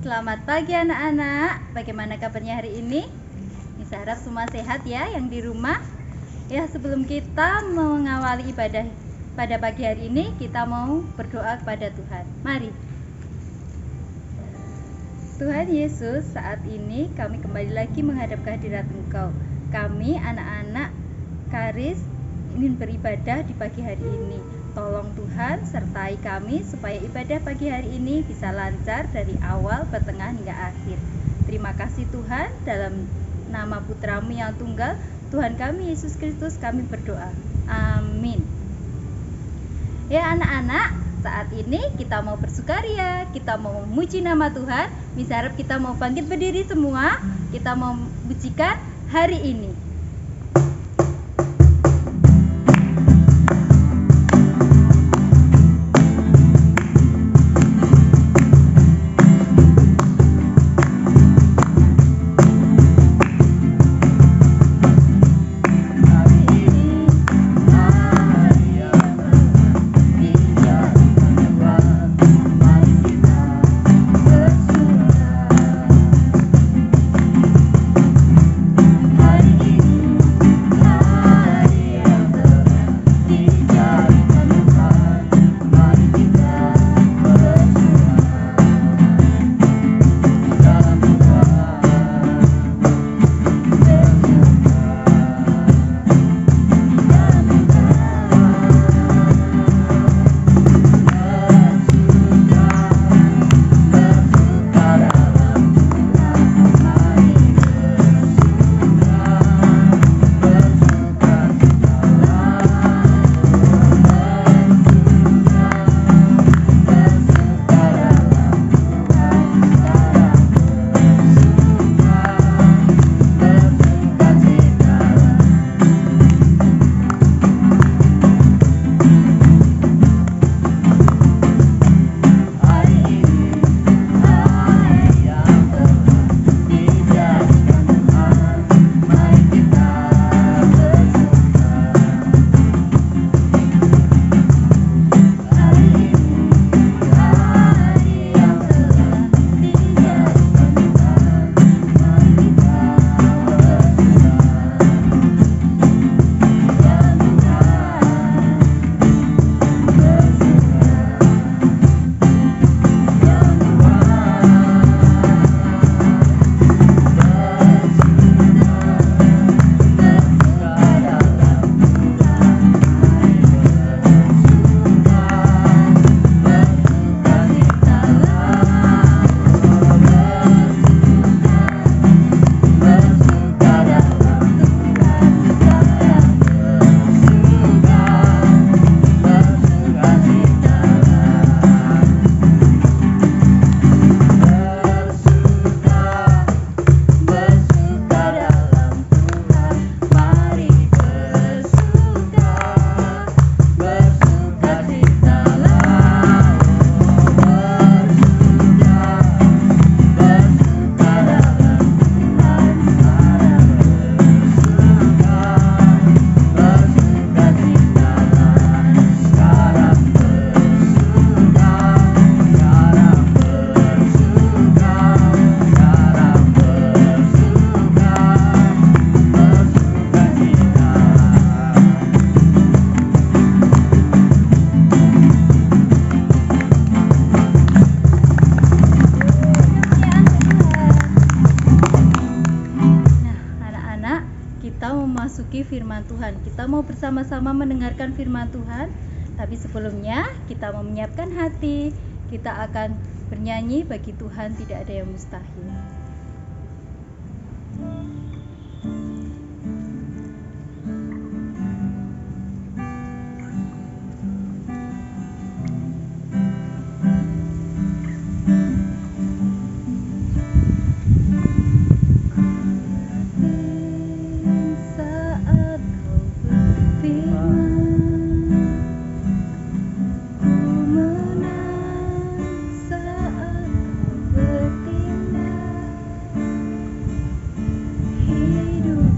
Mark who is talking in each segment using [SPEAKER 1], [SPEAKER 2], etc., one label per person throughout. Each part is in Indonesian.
[SPEAKER 1] Selamat pagi anak-anak. Bagaimana kabarnya hari ini? Saya harap semua sehat ya yang di rumah. Ya, sebelum kita mengawali ibadah pada pagi hari ini, kita mau berdoa kepada Tuhan. Mari. Tuhan Yesus, saat ini kami kembali lagi menghadap kehadirat Engkau. Kami anak-anak Karis ingin beribadah di pagi hari ini. Tolong Tuhan sertai kami supaya ibadah pagi hari ini bisa lancar dari awal, pertengahan hingga akhir. Terima kasih Tuhan, dalam nama Putra-Mu yang tunggal, Tuhan kami Yesus Kristus kami berdoa. Amin. Ya anak-anak, saat ini kita mau bersukaria, kita mau memuji nama Tuhan. Bisa harap kita mau bangkit berdiri semua, kita mau pujikan hari ini. Firman Tuhan. Kita mau bersama-sama mendengarkan firman Tuhan, tapi sebelumnya kita mau menyiapkan hati. Kita akan bernyanyi, bagi Tuhan tidak ada yang mustahil. Hidup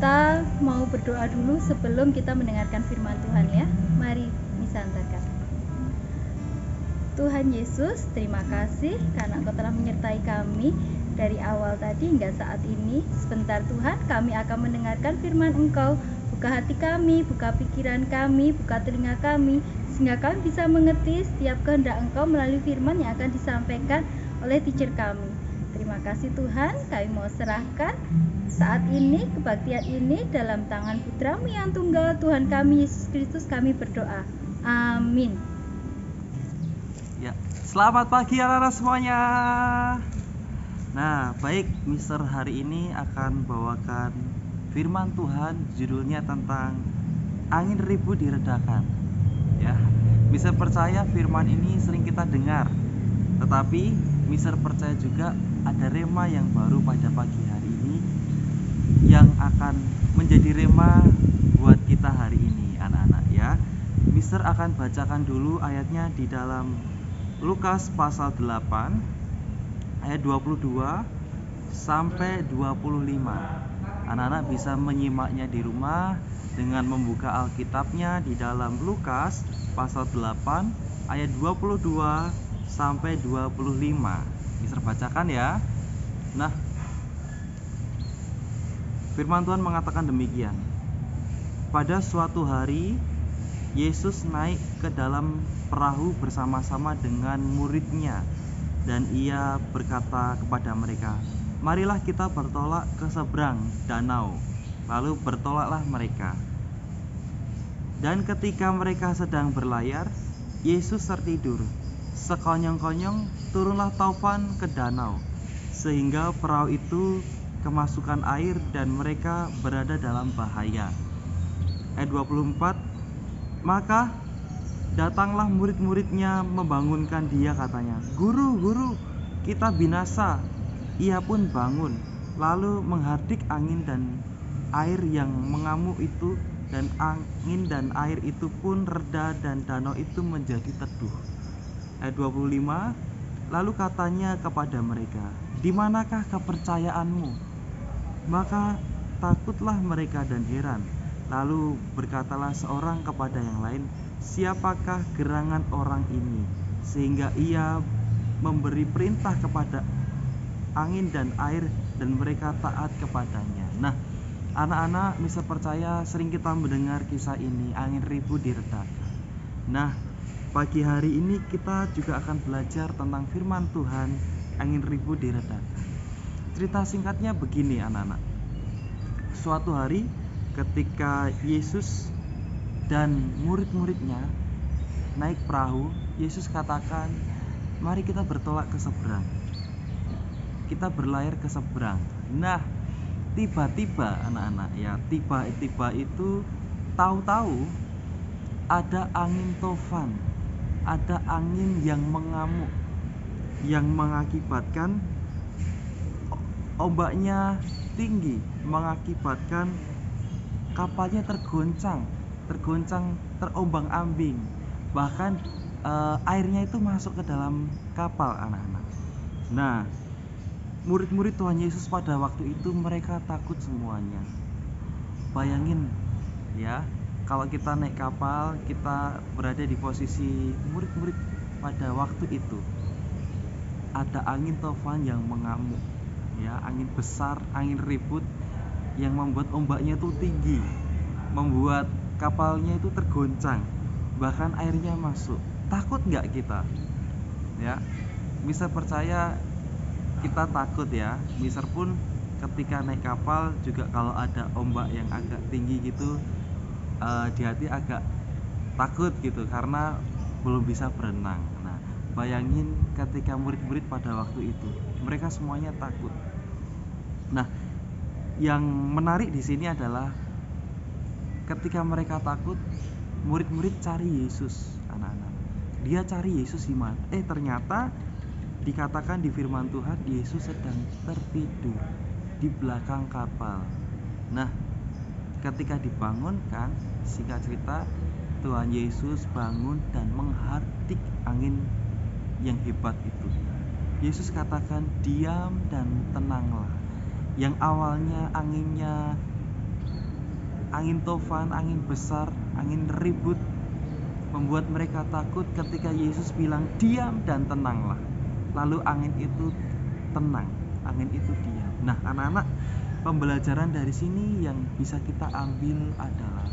[SPEAKER 1] Kita mau berdoa dulu sebelum kita mendengarkan firman Tuhan ya. Mari disantarkan. Tuhan Yesus, terima kasih karena Engkau telah menyertai kami dari awal tadi hingga saat ini. Sebentar Tuhan, kami akan mendengarkan firman Engkau. Buka hati kami, buka pikiran kami, buka telinga kami, sehingga kami bisa mengerti setiap kehendak Engkau melalui firman yang akan disampaikan oleh teacher kami. Terima kasih Tuhan, kami mau serahkan saat ini kebaktian ini dalam tangan Putra-Mu yang tunggal, Tuhan kami Yesus Kristus, kami berdoa. Amin.
[SPEAKER 2] Ya, selamat pagi anak-anak semuanya. Nah, baik, Mister hari ini akan bawakan firman Tuhan, judulnya tentang angin ribut diredakan. Ya, Mister percaya firman ini sering kita dengar, tetapi Mister percaya juga ada rema yang baru pada pagi hari ini yang akan menjadi rema buat kita hari ini anak-anak ya. Mister akan bacakan dulu ayatnya di dalam Lukas pasal 8 ayat 22 sampai 25. Anak-anak bisa menyimaknya di rumah dengan membuka Alkitabnya di dalam Lukas pasal 8 ayat 22 sampai 25. Mister bacakan ya. Nah, firman Tuhan mengatakan demikian. Pada suatu hari Yesus naik ke dalam perahu bersama-sama dengan muridnya, dan ia berkata kepada mereka, "Marilah kita bertolak ke seberang danau." Lalu bertolaklah mereka. Dan ketika mereka sedang berlayar, Yesus tertidur. Sekonyong-konyong turunlah taufan ke danau, sehingga perahu itu kemasukan air dan mereka berada dalam bahaya. Ayat 24, maka datanglah murid-muridnya membangunkan dia, katanya, "Guru, guru, kita binasa." Ia pun bangun, lalu menghardik angin dan air yang mengamuk itu, dan angin dan air itu pun reda dan danau itu menjadi teduh. Ayat 25, lalu katanya kepada mereka, "Di manakah kepercayaanmu?" Maka takutlah mereka dan heran. Lalu berkatalah seorang kepada yang lain, "Siapakah gerangan orang ini, sehingga ia memberi perintah kepada angin dan air dan mereka taat kepadanya?" Nah, anak-anak bisa percaya sering kita mendengar kisah ini, angin ribut diredakan. Nah, pagi hari ini kita juga akan belajar tentang firman Tuhan, angin ribut diredakan. Cerita singkatnya begini anak-anak. Suatu hari ketika Yesus dan murid-muridnya naik perahu, Yesus katakan, "Mari kita bertolak ke seberang." Kita berlayar ke seberang. Nah, tiba-tiba anak-anak ya, tiba-tiba itu tahu-tahu ada angin tofan, ada angin yang mengamuk, yang mengakibatkan ombaknya tinggi, mengakibatkan kapalnya tergoncang, terombang-ambing. Bahkan airnya itu masuk ke dalam kapal anak-anak. Nah, murid-murid Tuhan Yesus pada waktu itu mereka takut semuanya. Bayangin ya, kalau kita naik kapal, kita berada di posisi murid-murid pada waktu itu. Ada angin tofan yang mengamuk ya, angin besar, angin ribut yang membuat ombaknya itu tinggi, membuat kapalnya itu tergoncang, bahkan airnya masuk. Takut nggak kita? Ya, bisa percaya kita takut ya. Mister pun ketika naik kapal juga kalau ada ombak yang agak tinggi gitu, di hati agak takut gitu karena belum bisa berenang. Nah, bayangin ketika murid-murid pada waktu itu, mereka semuanya takut. Nah, yang menarik di sini adalah ketika mereka takut, murid-murid cari Yesus, anak-anak. Dia cari Yesus di mana? Ternyata dikatakan di firman Tuhan, Yesus sedang tertidur di belakang kapal. Nah, ketika dibangunkan, singkat cerita, Tuhan Yesus bangun dan menghardik angin yang hebat itu. Yesus katakan, "Diam dan tenanglah." Yang awalnya anginnya angin tofan, angin besar, angin ribut, membuat mereka takut ketika Yesus bilang diam dan tenanglah. Lalu angin itu tenang, angin itu diam. Nah, anak-anak, pembelajaran dari sini yang bisa kita ambil adalah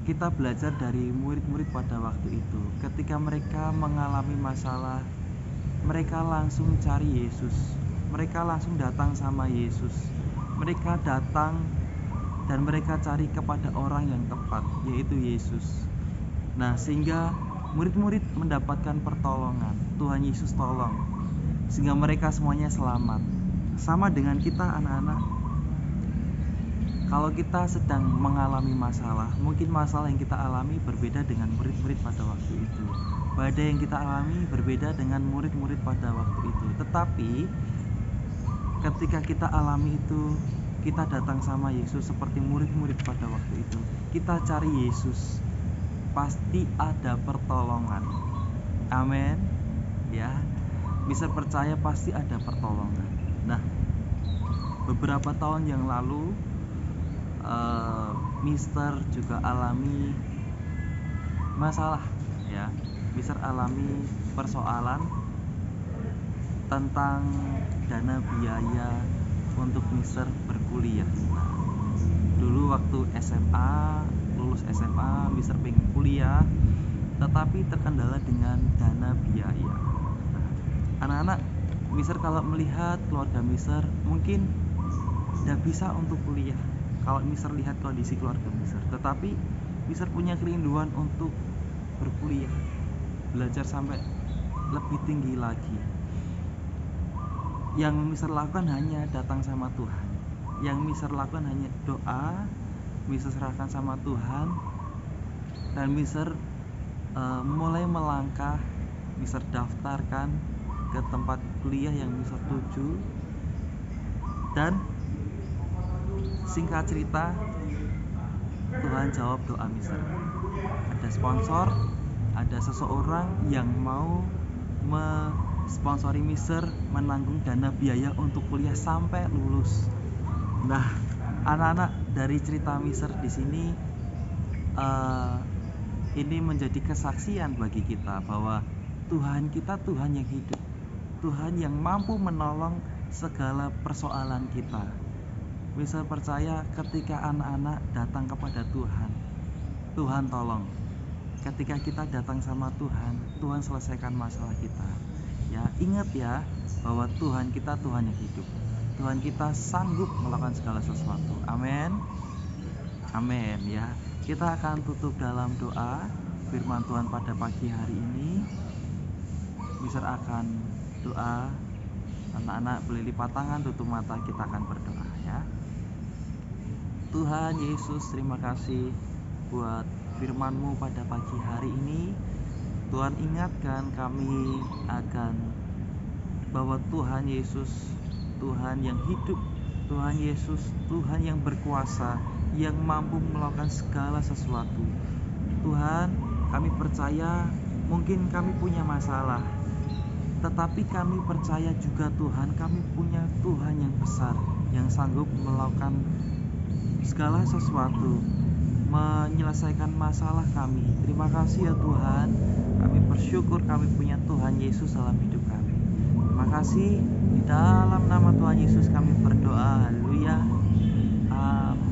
[SPEAKER 2] kita belajar dari murid-murid pada waktu itu. Ketika mereka mengalami masalah, mereka langsung cari Yesus. Mereka langsung datang sama Yesus. Mereka datang dan mereka cari kepada orang yang tepat, yaitu Yesus. Nah, sehingga murid-murid mendapatkan pertolongan. Tuhan Yesus tolong, sehingga mereka semuanya selamat. Sama dengan kita, anak-anak. Kalau kita sedang mengalami masalah, mungkin masalah yang kita alami berbeda dengan murid-murid pada waktu itu. Badai yang kita alami berbeda dengan murid-murid pada waktu itu. Tetapi ketika kita alami itu, kita datang sama Yesus seperti murid-murid pada waktu itu. Kita cari Yesus, pasti ada pertolongan. Amin. Ya, bisa percaya pasti ada pertolongan. Nah, beberapa tahun yang lalu Mister juga alami masalah, ya. Mister alami persoalan tentang dana biaya untuk Mister berkuliah. Nah, dulu waktu lulus SMA, Mister pengen kuliah, tetapi terkendala dengan dana biaya. Nah, anak-anak, Mister kalau melihat keluarga Mister mungkin tidak bisa untuk kuliah. Kalau Mister lihat kondisi keluarga Mister, tetapi Mister punya kerinduan untuk berkuliah, belajar sampai lebih tinggi lagi. Yang Mister lakukan hanya datang sama Tuhan. Yang Mister lakukan hanya doa, Mister serahkan sama Tuhan, dan Mister mulai melangkah. Mister daftarkan ke tempat kuliah yang Mister tuju, dan singkat cerita, Tuhan jawab doa Mister. Ada sponsor, ada seseorang yang mau mensponsori Mister menanggung dana biaya untuk kuliah sampai lulus. Nah, anak-anak, dari cerita Mister di sini, ini menjadi kesaksian bagi kita bahwa Tuhan kita Tuhan yang hidup, Tuhan yang mampu menolong segala persoalan kita. Bisa percaya ketika anak-anak datang kepada Tuhan, Tuhan tolong. Ketika kita datang sama Tuhan, Tuhan selesaikan masalah kita. Ya, ingat ya bahwa Tuhan kita Tuhan yang hidup. Tuhan kita sanggup melakukan segala sesuatu. Amin. Amin ya. Kita akan tutup dalam doa firman Tuhan pada pagi hari ini. Mister akan doa. Anak-anak boleh lipat tangan, tutup mata, kita akan berdoa ya. Tuhan Yesus, terima kasih buat firman-Mu pada pagi hari ini. Tuhan, ingatkan kami akan bahwa Tuhan Yesus, Tuhan yang hidup, Tuhan Yesus, Tuhan yang berkuasa, yang mampu melakukan segala sesuatu. Tuhan, kami percaya mungkin kami punya masalah, tetapi kami percaya juga Tuhan, kami punya Tuhan yang besar, yang sanggup melakukan segala sesuatu, menyelesaikan masalah kami. Terima kasih ya Tuhan. Kami bersyukur kami punya Tuhan Yesus dalam hidup kami. Terima kasih. Di dalam nama Tuhan Yesus kami berdoa. Haleluya. Amin.